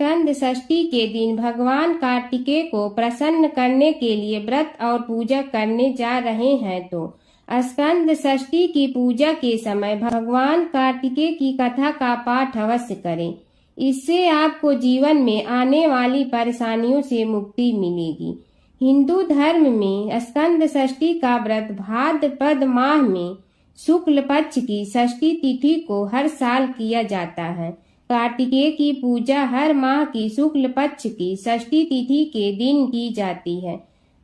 स्कंद षष्ठी के दिन भगवान कार्तिकेय को प्रसन्न करने के लिए व्रत और पूजा करने जा रहे हैं तो स्कंद षष्ठी की पूजा के समय भगवान कार्तिकेय की कथा का पाठ अवश्य करें। इससे आपको जीवन में आने वाली परेशानियों से मुक्ति मिलेगी। हिंदू धर्म में स्कंद षष्ठी का व्रत भाद्रपद माह में शुक्ल पक्ष की षष्ठी तिथि को हर साल किया जाता है। कार्तिकेय की पूजा हर माह की शुक्ल पक्ष की षष्ठी तिथि के दिन की जाती है।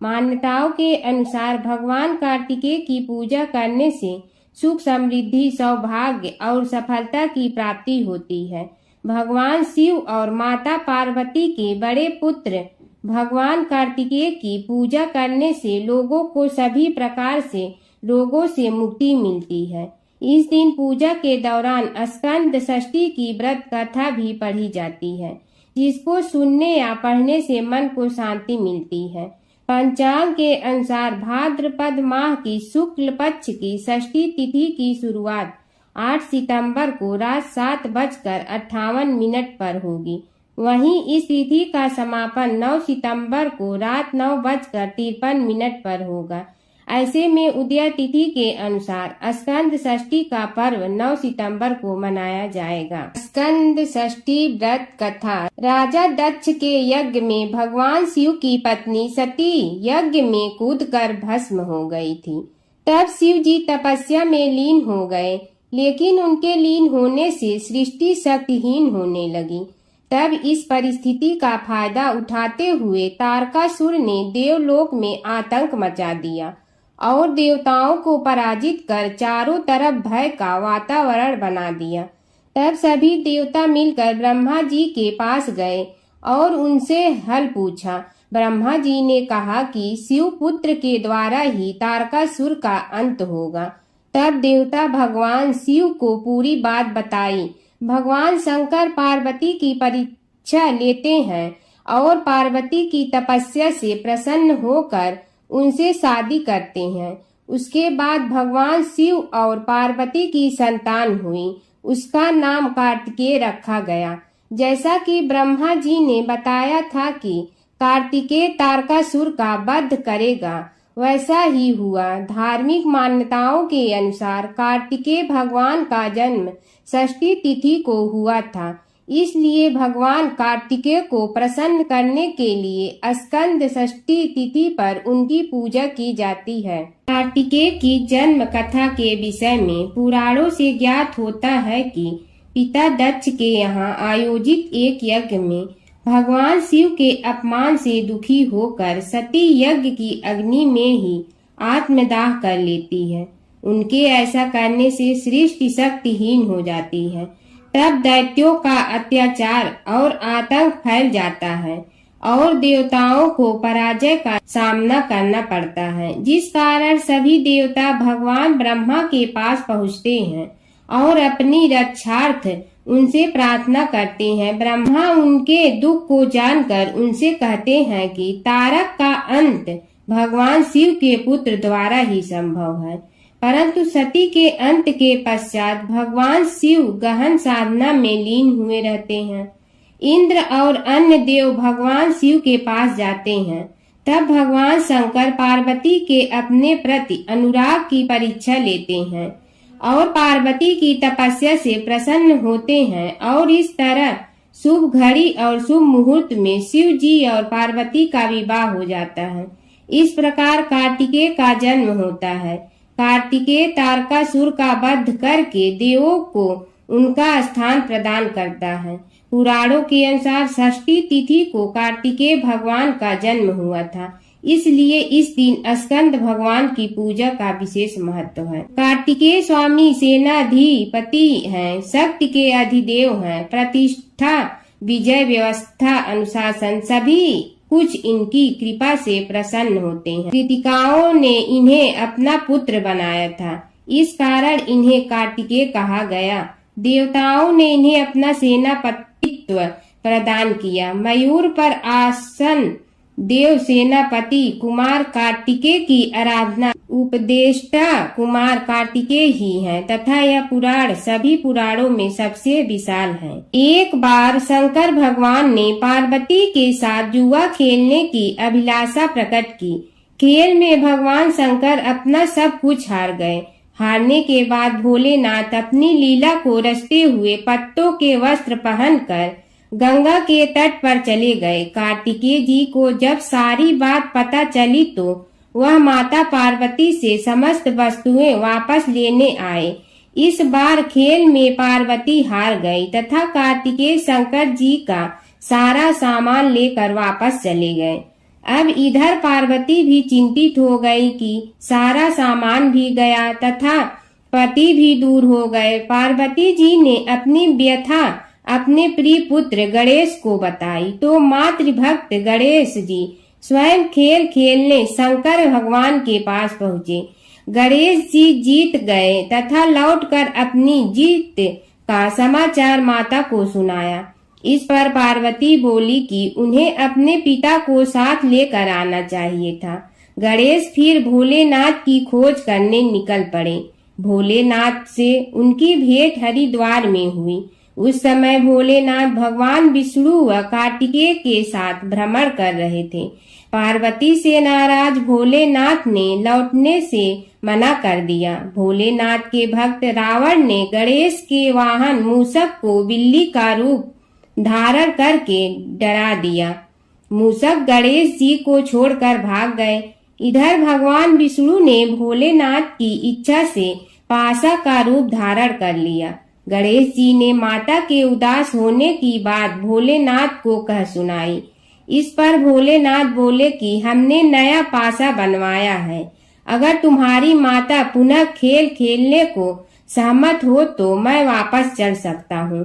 मान्यताओं के अनुसार भगवान कार्तिकेय की पूजा करने से सुख समृद्धि सौभाग्य और सफलता की प्राप्ति होती है। भगवान शिव और माता पार्वती के बड़े पुत्र भगवान कार्तिकेय की पूजा करने से लोगों को सभी प्रकार से रोगों से मुक्ति मिलती है। इस दिन पूजा के दौरान स्कंद षष्ठी की व्रत कथा भी पढ़ी जाती है, जिसको सुनने या पढ़ने से मन को शांति मिलती है। पंचांग के अनुसार भाद्रपद माह की शुक्ल पक्ष की षष्ठी तिथि की शुरुआत 8 सितंबर को रात 7:58 पर होगी। वहीं इस तिथि का समापन 9 सितंबर को रात 9:53 पर होगा। ऐसे में उदय तिथि के अनुसार स्कंद षष्ठी का पर्व 9 सितंबर को मनाया जाएगा। स्कंद षष्ठी व्रत कथा। राजा दक्ष के यज्ञ में भगवान शिव की पत्नी सती यज्ञ में कूदकर भस्म हो गई थी। तब शिव जी तपस्या में लीन हो गए, लेकिन उनके लीन होने से सृष्टि शक्तिहीन होने लगी। तब इस परिस्थिति का फायदा उठाते हुए तारकासुर ने देवलोक में आतंक मचा दिया और देवताओं को पराजित कर चारों तरफ भय का वातावरण बना दिया। तब सभी देवता मिलकर ब्रह्मा जी के पास गए और उनसे हल पूछा। ब्रह्मा जी ने कहा कि शिव पुत्र के द्वारा ही तारकासुर का अंत होगा। तब देवता भगवान शिव को पूरी बात बताई। भगवान शंकर पार्वती की परीक्षा लेते हैं और पार्वती की तपस्या से प्रसन्न होकर उनसे शादी करते हैं। उसके बाद भगवान शिव और पार्वती की संतान हुई। उसका नाम कार्तिकेय रखा गया। जैसा कि ब्रह्मा जी ने बताया था कि कार्तिकेय तारकासुर का वध करेगा, वैसा ही हुआ। धार्मिक मान्यताओं के अनुसार कार्तिकेय भगवान का जन्म षष्ठी तिथि को हुआ था। इसलिए भगवान कार्तिकेय को प्रसन्न करने के लिए स्कंद षष्ठी तिथि पर उनकी पूजा की जाती है। कार्तिकेय की जन्म कथा के विषय में पुराणों से ज्ञात होता है कि पिता दक्ष के यहाँ आयोजित एक यज्ञ में भगवान शिव के अपमान से दुखी होकर सती यज्ञ की अग्नि में ही आत्मदाह कर लेती है। उनके ऐसा करने से सृष्टि शक्तिहीन हो जाती है। तब दैत्यों का अत्याचार और आतंक फैल जाता है और देवताओं को पराजय का सामना करना पड़ता है, जिस कारण सभी देवता भगवान ब्रह्मा के पास पहुँचते हैं और अपनी रक्षार्थ उनसे प्रार्थना करते हैं। ब्रह्मा उनके दुख को जानकर उनसे कहते हैं कि तारक का अंत भगवान शिव के पुत्र द्वारा ही संभव है। परंतु सती के अंत के पश्चात भगवान शिव गहन साधना में लीन हुए रहते हैं। इंद्र और अन्य देव भगवान शिव के पास जाते हैं। तब भगवान शंकर पार्वती के अपने प्रति अनुराग की परीक्षा लेते हैं और पार्वती की तपस्या से प्रसन्न होते हैं और इस तरह शुभ घड़ी और शुभ मुहूर्त में शिव जी और पार्वती का विवाह हो जाता है। इस प्रकार कार्तिकेय का जन्म होता है। कार्तिकेय तारकासुर का वध करके देवों को उनका स्थान प्रदान करता है। पुराणों के अनुसार षष्ठी तिथि को कार्तिकेय भगवान का जन्म हुआ था, इसलिए इस दिन स्कंद भगवान की पूजा का विशेष महत्व है। कार्तिकेय स्वामी सेनाधिपति हैं, शक्ति के अधिदेव हैं। प्रतिष्ठा, विजय, व्यवस्था, अनुशासन सभी कुछ इनकी कृपा से प्रसन्न होते हैं। कृतिकाओं ने इन्हें अपना पुत्र बनाया था, इस कारण इन्हें कार्तिकेय कहा गया। देवताओं ने इन्हें अपना सेनापतित्व प्रदान किया। मयूर पर आसन देव सेनापति कुमार कार्तिकेय की आराधना उपदेष्टा कुमार कार्तिकेय ही हैं तथा यह पुराण सभी पुराणों में सबसे विशाल है। एक बार शंकर भगवान ने पार्वती के साथ जुआ खेलने की अभिलाषा प्रकट की। खेल में भगवान शंकर अपना सब कुछ हार गए। हारने के बाद भोलेनाथ अपनी लीला को रचते हुए पत्तों के वस्त्र पहनकर गंगा के तट पर चले गए। कार्तिकेय जी को जब सारी बात पता चली तो वह माता पार्वती से समस्त वस्तुएं वापस लेने आए। इस बार खेल में पार्वती हार गई तथा कार्तिकेय शंकर जी का सारा सामान लेकर वापस चले गए। अब इधर पार्वती भी चिंतित हो गई कि सारा सामान भी गया तथा पति भी दूर हो गए। पार्वती जी ने अपनी व्यथा अपने प्रिय पुत्र गणेश को बताई तो मातृभक्त गणेश जी स्वयं खेल खेलने शंकर भगवान के पास पहुँचे। गणेश जी जीत गए तथा लौटकर अपनी जीत का समाचार माता को सुनाया। इस पर पार्वती बोली कि उन्हें अपने पिता को साथ लेकर आना चाहिए था। गणेश फिर भोलेनाथ की खोज करने निकल पड़े। भोलेनाथ से उनकी भेंट हरिद्वार में हुई। उस समय भोलेनाथ भगवान विष्णु व कार्तिकेय के साथ भ्रमण कर रहे थे। पार्वती से नाराज भोलेनाथ ने लौटने से मना कर दिया। भोलेनाथ के भक्त रावण ने गणेश के वाहन मूषक को बिल्ली का रूप धारण करके डरा दिया। मूषक गणेश जी को छोड़कर भाग गए। इधर भगवान विष्णु ने भोलेनाथ की इच्छा से पासा का रूप धारण कर लिया। गणेश जी ने माता के उदास होने की बात भोलेनाथ को कह सुनाई। इस पर भोलेनाथ बोले कि हमने नया पासा बनवाया है। अगर तुम्हारी माता पुनः खेल खेलने को सहमत हो तो मैं वापस चल सकता हूँ।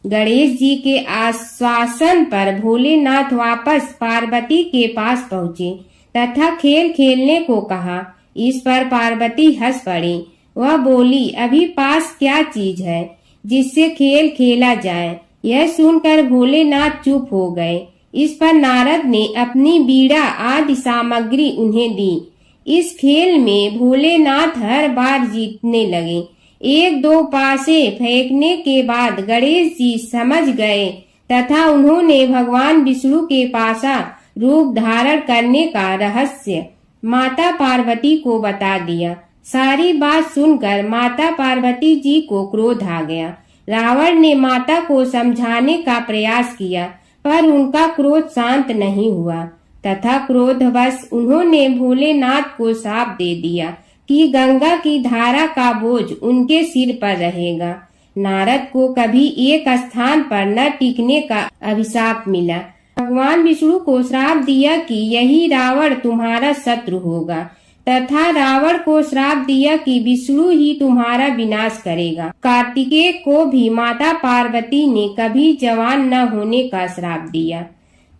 गणेश जी के आश्वासन पर भोलेनाथ वापस पार्वती के पास पहुँचे तथा खेल खेलने को कहा। इस पर पार्वती हंस पड़ी। वह बोली, अभी पास क्या चीज है जिससे खेल खेला जाए। यह सुनकर भोलेनाथ चुप हो गए। इस पर नारद ने अपनी बीड़ा आदि सामग्री उन्हें दी। इस खेल में भोलेनाथ हर बार जीतने लगे। एक दो पासे फेंकने के बाद गणेश जी समझ गए तथा उन्होंने भगवान विष्णु के पासा रूप धारण करने का रहस्य माता पार्वती को बता दिया। सारी बात सुनकर माता पार्वती जी को क्रोध आ गया। रावण ने माता को समझाने का प्रयास किया पर उनका क्रोध शांत नहीं हुआ तथा क्रोधवश उन्होंने भोलेनाथ को शाप दे दिया कि गंगा की धारा का बोझ उनके सिर पर रहेगा। नारद को कभी एक स्थान पर न टिकने का अभिशाप मिला। भगवान विष्णु को श्राप दिया कि यही रावण तुम्हारा शत्रु होगा तथा रावण को श्राप दिया कि विष्णु ही तुम्हारा विनाश करेगा। कार्तिकेय को भी माता पार्वती ने कभी जवान न होने का श्राप दिया।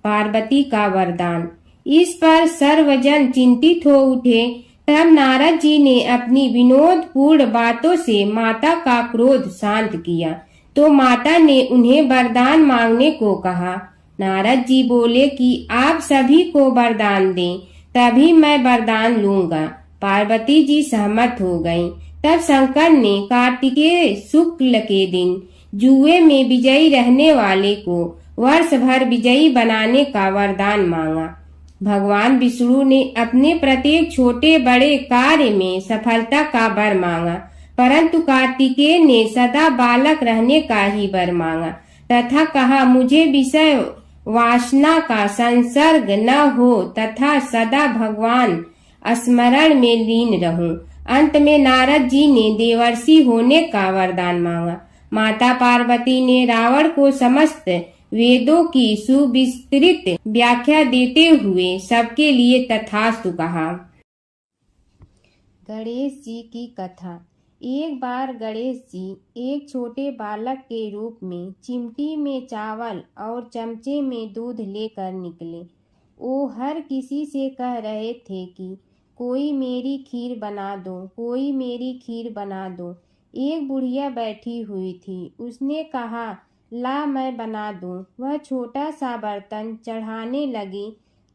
पार्वती का वरदान। इस पर सर्वजन चिंतित हो उठे। तब नारद जी ने अपनी विनोदपूर्ण बातों से माता का क्रोध शांत किया तो माता ने उन्हें वरदान मांगने को कहा। नारद जी बोले कि आप सभी को वरदान दें तभी मैं वरदान लूंगा। पार्वती जी सहमत हो गईं। तब शंकर ने कार्तिकेय शुक्ल के दिन जुए में विजयी रहने वाले को वर्ष भर विजयी बनाने का वरदान मांगा। भगवान विष्णु ने अपने प्रत्येक छोटे बड़े कार्य में सफलता का वर मांगा परंतु कार्तिकेय ने सदा बालक रहने का ही वर मांगा तथा कहा, मुझे विषय वासना का संसर्ग न हो तथा सदा भगवान स्मरण में लीन रहूं। अंत में नारद जी ने देवर्षि होने का वरदान मांगा। माता पार्वती ने रावण को समस्त वेदों की सुविस्तृत व्याख्या देते हुए सबके लिए तथास्तु कहा। गणेश जी की कथा। एक बार गणेश जी एक छोटे बालक के रूप में चिमटी में चावल और चमचे में दूध लेकर निकले। वो हर किसी से कह रहे थे कि कोई मेरी खीर बना दो, कोई मेरी खीर बना दो। एक बुढ़िया बैठी हुई थी। उसने कहा, ला मैं बना दूं। वह छोटा सा बर्तन चढ़ाने लगी।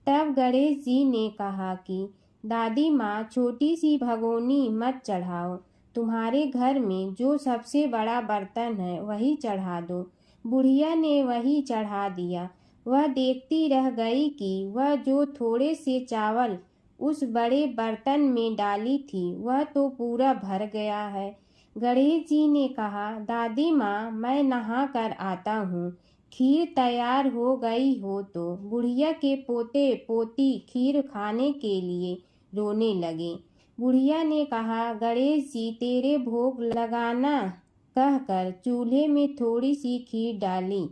तब गणेश जी ने कहा कि दादी माँ, छोटी सी भगोनी मत चढ़ाओ, तुम्हारे घर में जो सबसे बड़ा बर्तन है वही चढ़ा दो। बुढ़िया ने वही चढ़ा दिया। वह देखती रह गई कि वह जो थोड़े से चावल उस बड़े बर्तन में डाली थी वह तो पूरा भर गया है। गणेश जी ने कहा, दादी माँ, मैं नहा कर आता हूँ, खीर तैयार हो गई हो तो। बुढ़िया के पोते पोती खीर खाने के लिए रोने लगे। बुढ़िया ने कहा, गणेश जी, तेरे भोग लगाना कहकर चूल्हे में थोड़ी सी खीर डाली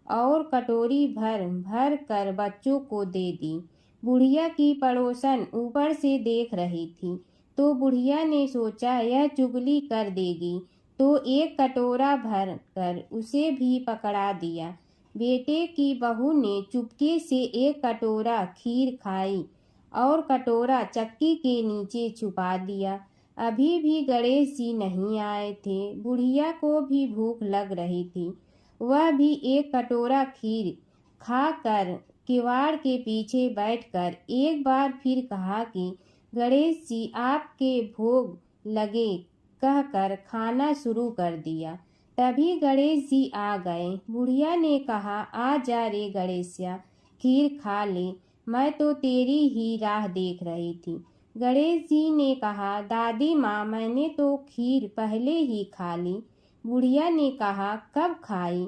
और कटोरी भर भर कर बच्चों को दे दी। बुढ़िया की पड़ोसन ऊपर से देख रही थी तो बुढ़िया ने सोचा यह चुगली कर देगी, तो एक कटोरा भर कर उसे भी पकड़ा दिया। बेटे की बहू ने चुपके से एक कटोरा खीर खाई और कटोरा चक्की के नीचे छुपा दिया। अभी भी गणेश जी नहीं आए थे। बुढ़िया को भी भूख लग रही थी। वह भी एक कटोरा खीर खाकर किवाड़ के पीछे बैठकर एक बार फिर कहा कि गणेश जी, आपके भोग लगे कहकर खाना शुरू कर दिया। तभी गणेश जी आ गए। बुढ़िया ने कहा, आ जा रे गणेशिया, खीर खा ले, मैं तो तेरी ही राह देख रही थी। गणेश जी ने कहा, दादी माँ, मैंने तो खीर पहले ही खा ली। बुढ़िया ने कहा, कब खाई?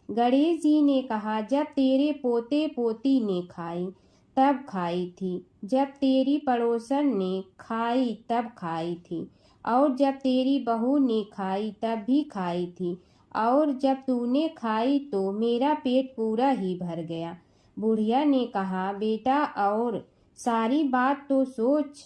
गणेश जी ने कहा, जब तेरे पोते पोती ने खाई तब खाई थी, जब तेरी पड़ोसन ने खाई तब खाई थी, और जब तेरी बहू ने खाई तब भी खाई थी, और जब तूने खाई तो मेरा पेट पूरा ही भर गया। बुढ़िया ने कहा, बेटा, और सारी बात तो सोच,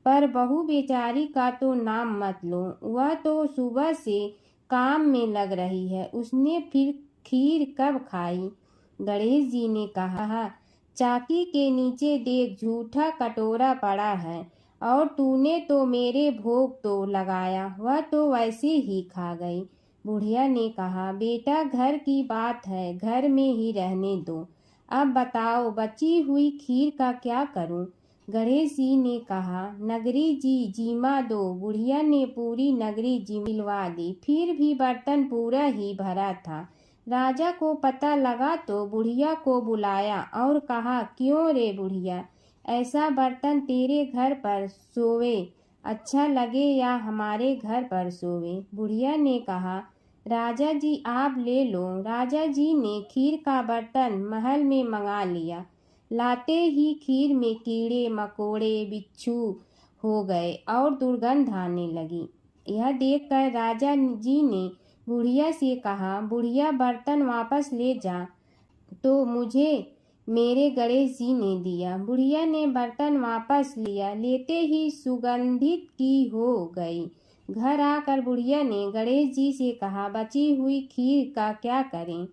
पर बहू बेचारी का तो नाम मत लो। वह तो सुबह से काम में लग रही है, उसने फिर खीर कब खाई? गणेश जी ने कहा, चाकी के नीचे देख, झूठा कटोरा पड़ा है, और तूने तो मेरे भोग तो लगाया, वह तो वैसे ही खा गई। बुढ़िया ने कहा, बेटा, घर की बात है, घर में ही रहने दो। अब बताओ, बची हुई खीर का क्या करूं? गणेश जी ने कहा, नगरी जी जीमा दो। बुढ़िया ने पूरी नगरी जिलवा दी, फिर भी बर्तन पूरा ही भरा था। राजा को पता लगा तो बुढ़िया को बुलाया और कहा, क्यों रे बुढ़िया, ऐसा बर्तन तेरे घर पर सोवे अच्छा लगे या हमारे घर पर सोवे? बुढ़िया ने कहा, राजा जी आप ले लो। राजा जी ने खीर का बर्तन महल में मंगा लिया। लाते ही खीर में कीड़े मकोड़े बिच्छू हो गए और दुर्गंध आने लगी। यह देखकर राजा जी ने बुढ़िया से कहा, बुढ़िया, बर्तन वापस ले जा, तो मुझे मेरे गणेश जी ने दिया। बुढ़िया ने बर्तन वापस लिया, लेते ही सुगंधित की हो गई। घर आकर बुढ़िया ने गणेश जी से कहा, बची हुई खीर का क्या करें?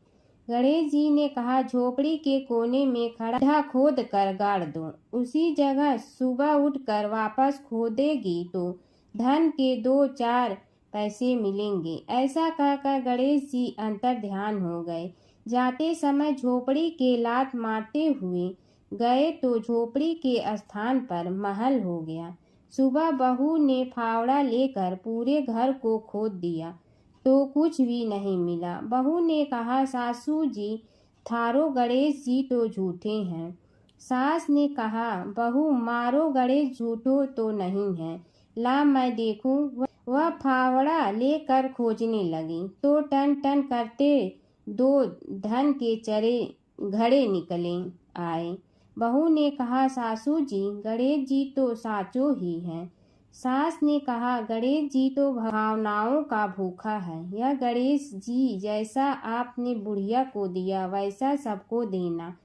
गणेश जी ने कहा, झोपड़ी के कोने में खड्डा खोद कर गाड़ दो, उसी जगह सुबह उठकर वापस खोदेगी तो धन के 2-4 पैसे मिलेंगे। ऐसा कहकर गणेश जी अंतर ध्यान हो गए। जाते समय झोपड़ी के लात मारते हुए गए तो झोपड़ी के स्थान पर महल हो गया। सुबह बहू ने फावड़ा लेकर पूरे घर को खोद दिया तो कुछ भी नहीं मिला। बहू ने कहा, सासू जी, थारो गणेश जी तो झूठे हैं। सास ने कहा, बहू, मारो गणेश झूठो तो नहीं है, ला मैं देखूं। वह फावड़ा लेकर खोजने लगी तो टन टन करते 2 धन के चरे घड़े निकले आए। बहू ने कहा, सासू जी, गणेश जी तो साचो ही हैं। सास ने कहा, गणेश जी तो भावनाओं का भूखा है। यह गणेश जी जैसा आपने बुढ़िया को दिया वैसा सबको देना।